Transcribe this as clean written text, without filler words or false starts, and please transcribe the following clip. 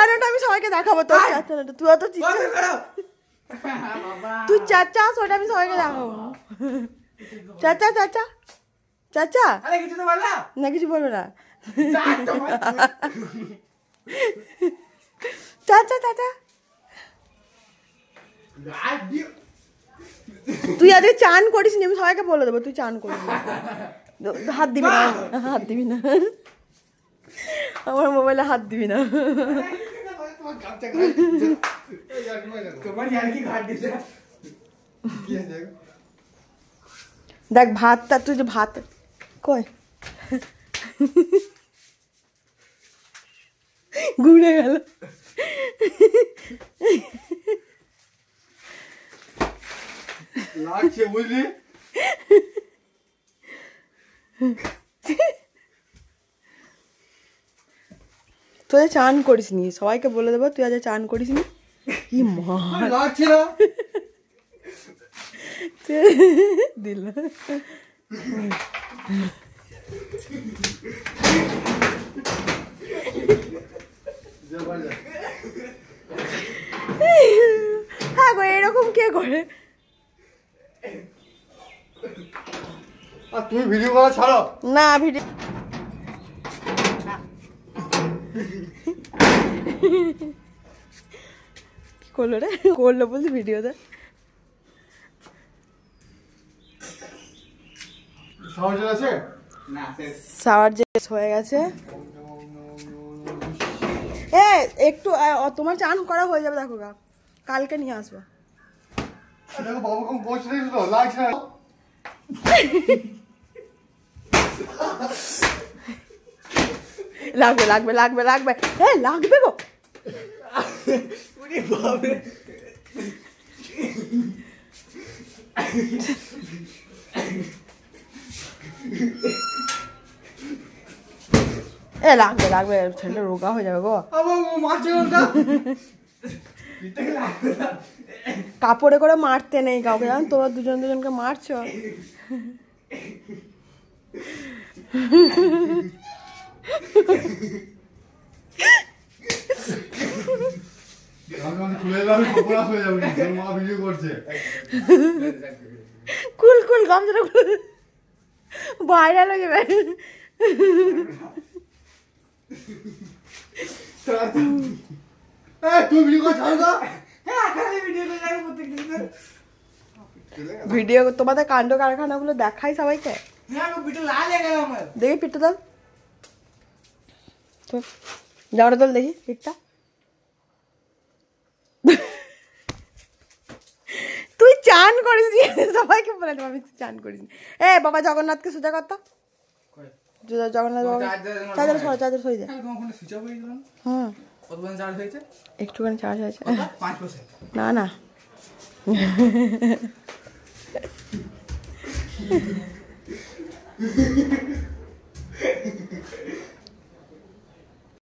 চিচ্চানোটা আমি সবাইকে দেখাবো। তোর চাচানোটা তুই অত চিচ্চা, তুই চাচা ওটা আমি সবাইকে দেখাবো। চাচা চাচা চাচা না, কিছু বলবে না। চাচা চাচা তুই আজকে চান করিস নি, আমি সবাইকে বলে দেবো তুই চান করিস। হাত দিবি না, হাত দিবি না, আমার মোবাইলে হাত দিবি না। দেখ ভাতটা, তুই যে ভাত কই ঘুরে গেল। লাগছে বুঝলি? তুই চান করিস নি, সবাইকে বলে দেবো তুই আজ চান করিস নি। কি মা লাগছে না দিল। হ্যাঁ গো, এরকম কে করে? আর তুমি ভিডিও করা ছাড়ো না, ভিডিও কি করলো রে? করলো বলছি ভিডিওতে সাওয়ার যে হয়ে গেছে। এ একটু তোমার চান করা হয়ে যাবে, দেখো গা কালকে নিয়ে আসবো। দেখো বাবু কম বসে দিয়েছিল তো, লাগছে না। লাগবে লাগবে লাগবে লাগবে, হ্যাঁ লাগবে গো। এ লাগবে লাগবে, ছেলেটা রোগা হয়ে যাবে গো। কাপড়ে করে মারতে নেই কাউকে, জান তোমরা দুজন দুজনকে মারছো। কুল কুল গামছাটা ভাইরাল হয়ে যাবে। ভিডিও তোমাদের কাণ্ড কারখানাগুলো দেখাই সবাইকে। দেখি পিঠটা দল, জামাটা দল দেখি পিঠটা। তুই চান করিস সবাইকে বলে দেবো আমি চান করিস। এ বাবা জগন্নাথকে সোজা করতো, জগন্নাথ বাবা চার্জার সরা, চার্জার সরিয়ে দে। হুম একটুখানি চার্জ হয়েছে না না।